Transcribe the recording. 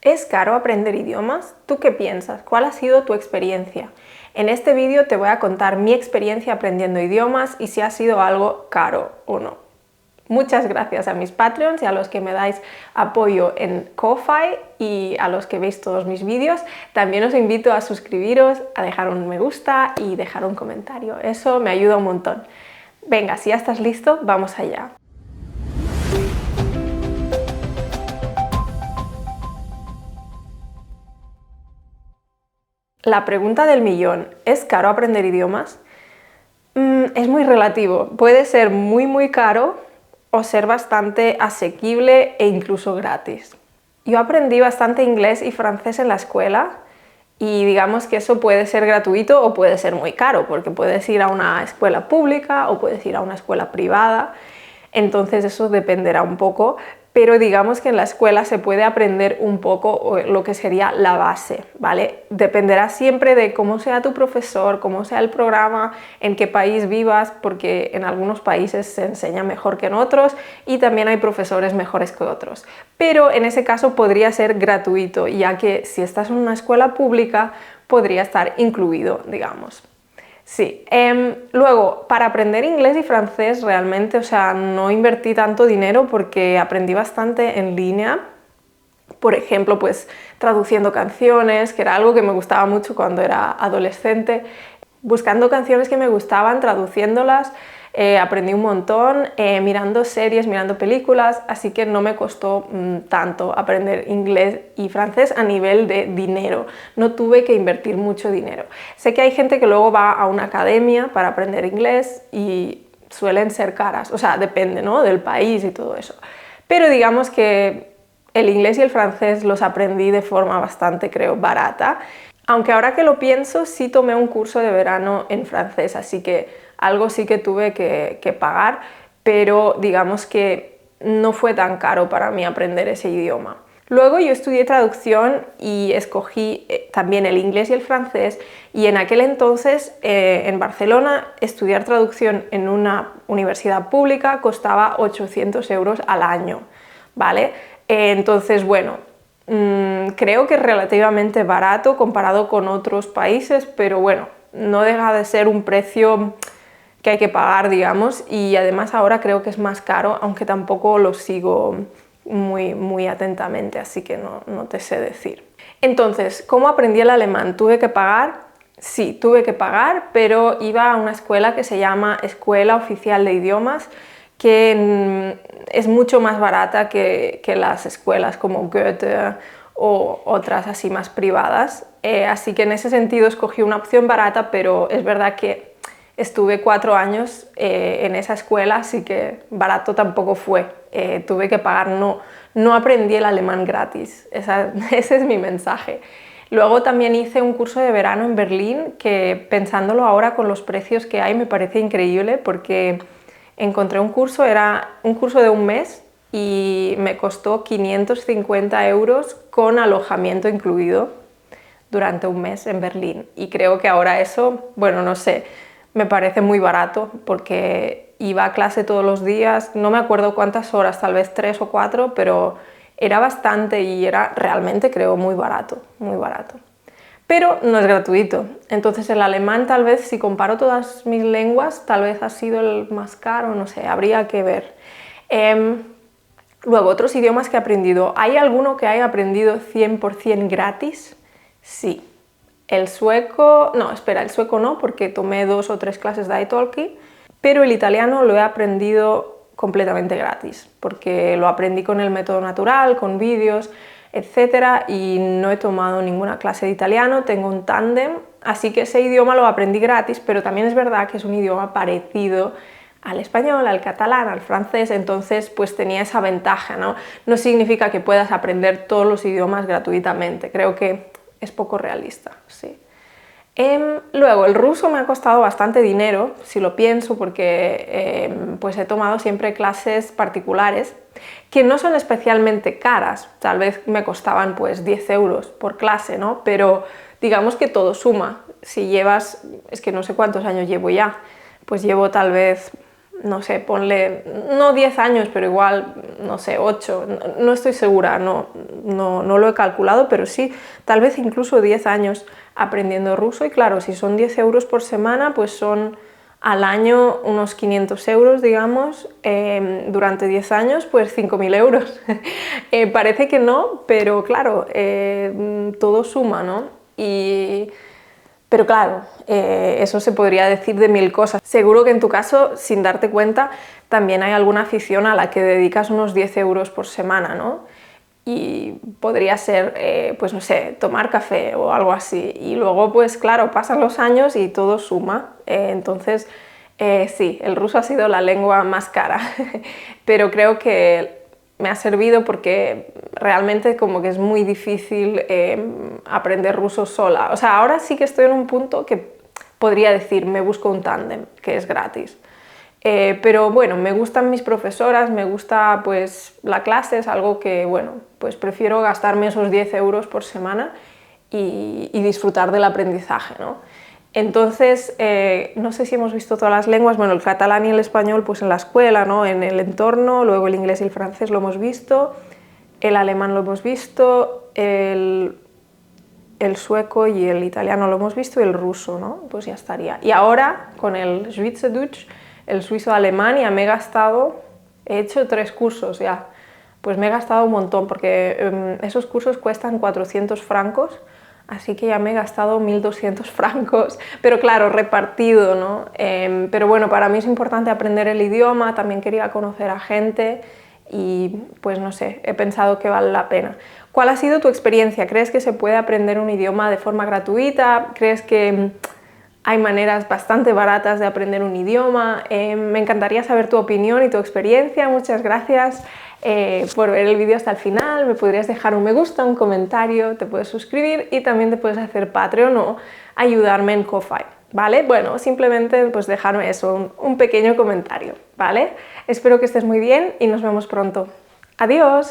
¿Es caro aprender idiomas? ¿Tú qué piensas? ¿Cuál ha sido tu experiencia? En este vídeo te voy a contar mi experiencia aprendiendo idiomas y si ha sido algo caro o no. Muchas gracias a mis Patreons y a los que me dais apoyo en Ko-Fi y a los que veis todos mis vídeos. También os invito a suscribiros, a dejar un me gusta y dejar un comentario. Eso me ayuda un montón. Venga, si ya estás listo, vamos allá. La pregunta del millón, ¿es caro aprender idiomas? Es muy relativo, puede ser muy caro o ser bastante asequible e incluso gratis. Yo aprendí bastante inglés y francés en la escuela y digamos que eso puede ser gratuito o puede ser muy caro, porque puedes ir a una escuela pública o puedes ir a una escuela privada, entonces eso dependerá un poco, pero digamos que en la escuela se puede aprender un poco lo que sería la base, ¿vale? Dependerá siempre de cómo sea tu profesor, cómo sea el programa, en qué país vivas, porque en algunos países se enseña mejor que en otros y también hay profesores mejores que otros. Pero en ese caso podría ser gratuito, ya que si estás en una escuela pública podría estar incluido, digamos. Sí, luego para aprender inglés y francés realmente, no invertí tanto dinero porque aprendí bastante en línea, por ejemplo, pues traduciendo canciones, que era algo que me gustaba mucho cuando era adolescente, buscando canciones que me gustaban, traduciéndolas, aprendí un montón, mirando series, mirando películas, así que no me costó tanto aprender inglés y francés a nivel de dinero, no tuve que invertir mucho dinero. Sé que hay gente que luego va a una academia para aprender inglés y suelen ser caras, o sea, depende, ¿no?, del país y todo eso, pero digamos que el inglés y el francés los aprendí de forma bastante, creo, barata, aunque ahora que lo pienso sí tomé un curso de verano en francés, así que algo sí que tuve que pagar, pero digamos que no fue tan caro para mí aprender ese idioma. Luego yo estudié traducción y escogí también el inglés y el francés, y en aquel entonces en Barcelona estudiar traducción en una universidad pública costaba 800 euros al año, ¿vale? Entonces, bueno, creo que es relativamente barato comparado con otros países, pero bueno, no deja de ser un precio que hay que pagar, digamos, y además ahora creo que es más caro, aunque tampoco lo sigo muy atentamente, así que no te sé decir. Entonces, ¿cómo aprendí el alemán? ¿Tuve que pagar? Sí, tuve que pagar, pero iba a una escuela que se llama Escuela Oficial de Idiomas, que es mucho más barata que las escuelas como Goethe o otras así más privadas, así que en ese sentido escogí una opción barata, pero es verdad que estuve 4 años en esa escuela, así que barato tampoco fue, tuve que pagar, no aprendí el alemán gratis, ese es mi mensaje. Luego también hice un curso de verano en Berlín, que pensándolo ahora con los precios que hay me parece increíble, porque encontré un curso, era un curso de un mes y me costó 550 euros con alojamiento incluido durante un mes en Berlín, y creo que ahora eso, bueno, no sé, me parece muy barato porque iba a clase todos los días, no me acuerdo cuántas horas, tal vez 3 o 4, pero era bastante y era realmente, creo, muy barato, muy barato. Pero no es gratuito, entonces el alemán tal vez, si comparo todas mis lenguas, tal vez ha sido el más caro, no sé, habría que ver. Luego, otros idiomas que he aprendido, ¿hay alguno que haya aprendido 100% gratis? Sí. El sueco, no, espera, el sueco no, porque tomé 2 o 3 clases de italki, pero el italiano lo he aprendido completamente gratis, porque lo aprendí con el método natural, con vídeos, etcétera, y no he tomado ninguna clase de italiano, tengo un tándem, así que ese idioma lo aprendí gratis, pero también es verdad que es un idioma parecido al español, al catalán, al francés, entonces pues tenía esa ventaja, ¿no? No significa que puedas aprender todos los idiomas gratuitamente, creo que es poco realista, sí. Luego, el ruso me ha costado bastante dinero, si lo pienso, porque pues he tomado siempre clases particulares que no son especialmente caras, tal vez me costaban pues 10 euros por clase, ¿no? Pero digamos que todo suma. Si llevas, es que no sé cuántos años llevo ya, pues llevo tal vez no sé, ponle, no 10 años, pero igual, no sé, 8, no estoy segura, no lo he calculado, pero sí, tal vez incluso 10 años aprendiendo ruso. Y claro, si son 10 euros por semana, pues son al año unos 500 euros, digamos, durante 10 años, pues 5.000 euros. Parece que no, pero claro, todo suma, ¿no? Pero claro, eso se podría decir de mil cosas. Seguro que en tu caso, sin darte cuenta, también hay alguna afición a la que dedicas unos 10 euros por semana, ¿no? Y podría ser, pues no sé, tomar café o algo así. Y luego, pues claro, pasan los años y todo suma. Entonces, sí, el ruso ha sido la lengua más cara, pero creo que me ha servido porque realmente como que es muy difícil aprender ruso sola. O sea, ahora sí que estoy en un punto que podría decir, me busco un tándem, que es gratis. Pero bueno, me gustan mis profesoras, me gusta pues la clase, es algo que, bueno, pues prefiero gastarme esos 10 euros por semana y disfrutar del aprendizaje, ¿no? Entonces, no sé si hemos visto todas las lenguas, bueno, el catalán y el español pues en la escuela, ¿no? En el entorno, luego el inglés y el francés lo hemos visto, el alemán lo hemos visto, el sueco y el italiano lo hemos visto y el ruso, ¿no? Pues ya estaría. Y ahora con el Schweizerdeutsch, el suizo-alemán, ya me he gastado, he hecho 3 cursos ya, pues me he gastado un montón porque esos cursos cuestan 400 francos, así que ya me he gastado 1.200 francos, pero claro, repartido, ¿no? Pero bueno, para mí es importante aprender el idioma, también quería conocer a gente y pues no sé, he pensado que vale la pena. ¿Cuál ha sido tu experiencia? ¿Crees que se puede aprender un idioma de forma gratuita? ¿Crees que hay maneras bastante baratas de aprender un idioma? Me encantaría saber tu opinión y tu experiencia. Muchas gracias por ver el vídeo hasta el final. Me podrías dejar un me gusta, un comentario, te puedes suscribir y también te puedes hacer Patreon o ayudarme en Ko-Fi, ¿vale? Bueno, simplemente pues dejarme eso, un pequeño comentario, ¿vale? Espero que estés muy bien y nos vemos pronto. ¡Adiós!